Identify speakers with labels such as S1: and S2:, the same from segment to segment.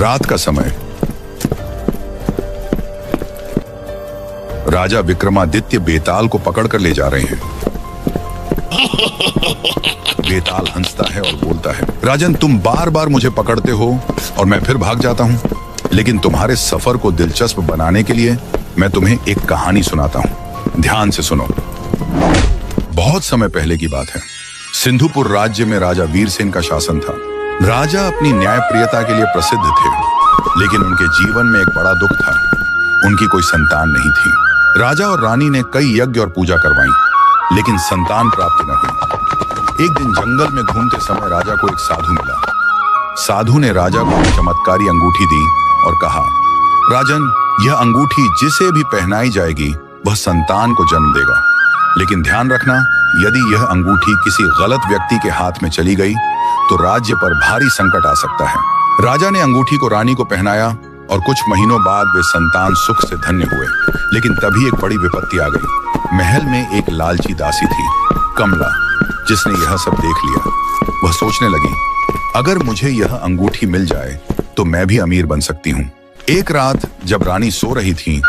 S1: रात का समय। राजा विक्रमादित्य बेताल को पकड़कर ले जा रहे हैं। बेताल हंसता है और बोलता है, राजन, तुम बार बार मुझे पकड़ते हो और मैं फिर भाग जाता हूँ, लेकिन तुम्हारे सफर को दिलचस्प बनाने के लिए मैं तुम्हें एक कहानी सुनाता हूँ। ध्यान से सुनो। बहुत समय पहले की बात है। सिंधुपुर राज्य में राजा वीरसेन का शासन था। राजा अपनी न्यायप्रियता के लिए प्रसिद्ध थे, लेकिन उनके जीवन में एक बड़ा दुख था। उनकी कोई संतान नहीं थी। राजा और रानी ने कई यज्ञ और पूजा करवाई, लेकिन संतान प्राप्ति न हुई। एक दिन जंगल में घूमते समय राजा को एक साधु मिला। साधु ने राजा को एक चमत्कारी अंगूठी दी और कहा, राजन, यह अंगूठी जिसे भी पहनाई जाएगी वह संतान को जन्म देगा, लेकिन ध्यान रखना, यदि यह अंगूठी किसी गलत व्यक्ति के हाथ में चली गई तो राज्य पर भारी संकट आ सकता है। राजा ने अंगूठी को रानी को पहनाया और कुछ महीनों बाद वे संतान सुख से धन्य हुए। लेकिन तभी एक बड़ी विपत्ति आ गई। महल में एक लालची दासी थी, कमला, जिसने यह सब देख लिया। वह सोचने लगी, अगर मुझे यह अंगूठी मिल जाए तो मैं भी अमीर बन सकती हूँ। एक रात जब रानी सो रही थी,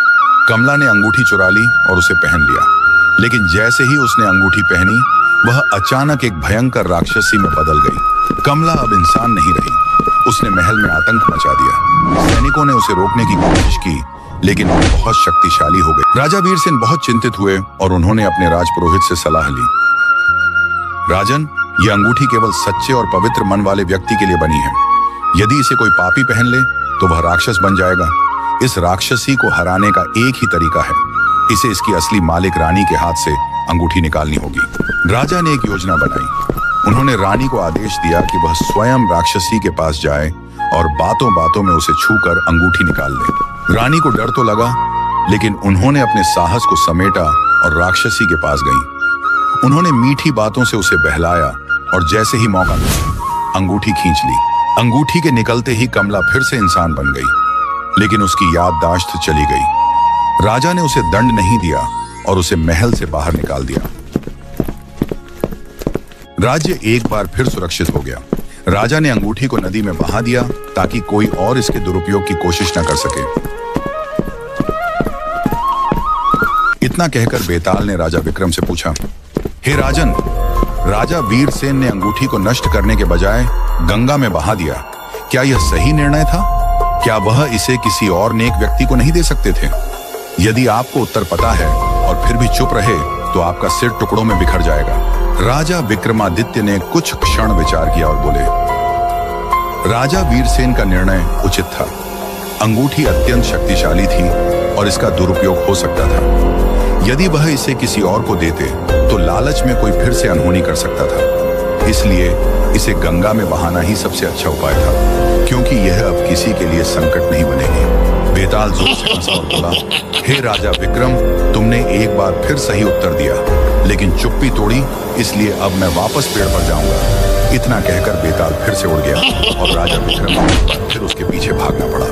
S1: कमला ने अंगूठी चुरा ली और उसे पहन लिया। लेकिन जैसे ही उसने अंगूठी पहनी, वह अचानक एक भयंकर राक्षसी में बदल गई। कमला अब इंसान नहीं रही। उसने महल में आतंक मचा दिया। सैनिकों ने उसे रोकने की कोशिश की, लेकिन वो बहुत शक्तिशाली हो गई। राजा वीरसेन बहुत चिंतित हुए और उन्होंने अपने राजपुरोहित से सलाह ली। राजन, यह अंगूठी केवल सच्चे और पवित्र मन वाले व्यक्ति के लिए बनी है। यदि इसे कोई पापी पहन ले तो वह राक्षस बन जाएगा। इस राक्षसी को हराने का एक ही तरीका है, इसे इसकी असली मालिक रानी के हाथ से अंगूठी निकालनी होगी। राजा ने एक योजना बनाई। उन्होंने रानी को आदेश दिया कि वह स्वयं राक्षसी के पास जाए और बातों बातों में उसे छूकर अंगूठी निकाल ले। रानी को डर तो लगा, लेकिन उन्होंने अपने साहस को समेटा और राक्षसी के पास गई। उन्होंने मीठी बातों से उसे बहलाया और जैसे ही मौका मिला, अंगूठी खींच ली। अंगूठी के निकलते ही कमला फिर से इंसान बन गई, लेकिन उसकी याददाश्त चली गई। राजा ने उसे दंड नहीं दिया और उसे महल से बाहर निकाल दिया। राज्य एक बार फिर सुरक्षित हो गया। राजा ने अंगूठी को नदी में बहा दिया ताकि कोई और इसके दुरुपयोग की कोशिश न कर सके। इतना कहकर बेताल ने राजा विक्रम से पूछा, हे राजन, राजा वीरसेन ने अंगूठी को नष्ट करने के बजाय गंगा में बहा दिया। क्या यह सही निर्णय था? क्या वह इसे किसी और नेक व्यक्ति को नहीं दे सकते थे? यदि आपको उत्तर पता है और फिर भी चुप रहे तो आपका सिर टुकड़ों में बिखर जाएगा। राजा विक्रमादित्य ने कुछ क्षण विचार किया और बोले, राजा वीरसेन का निर्णय उचित था। अंगूठी अत्यंत शक्तिशाली थी और इसका दुरुपयोग हो सकता था। यदि वह इसे किसी और को देते तो लालच में कोई फिर से अनहोनी कर सकता था। इसलिए इसे गंगा में बहाना ही सबसे अच्छा उपाय था, क्योंकि यह अब किसी के लिए संकट नहीं बनेगी। बेताल जोर से हंसा और बोला, हे राजा विक्रम, तुमने एक बार फिर सही उत्तर दिया, लेकिन चुप्पी तोड़ी, इसलिए अब मैं वापस पेड़ पर जाऊंगा। इतना कहकर बेताल फिर से उड़ गया और राजा विक्रम फिर उसके पीछे भागना पड़ा।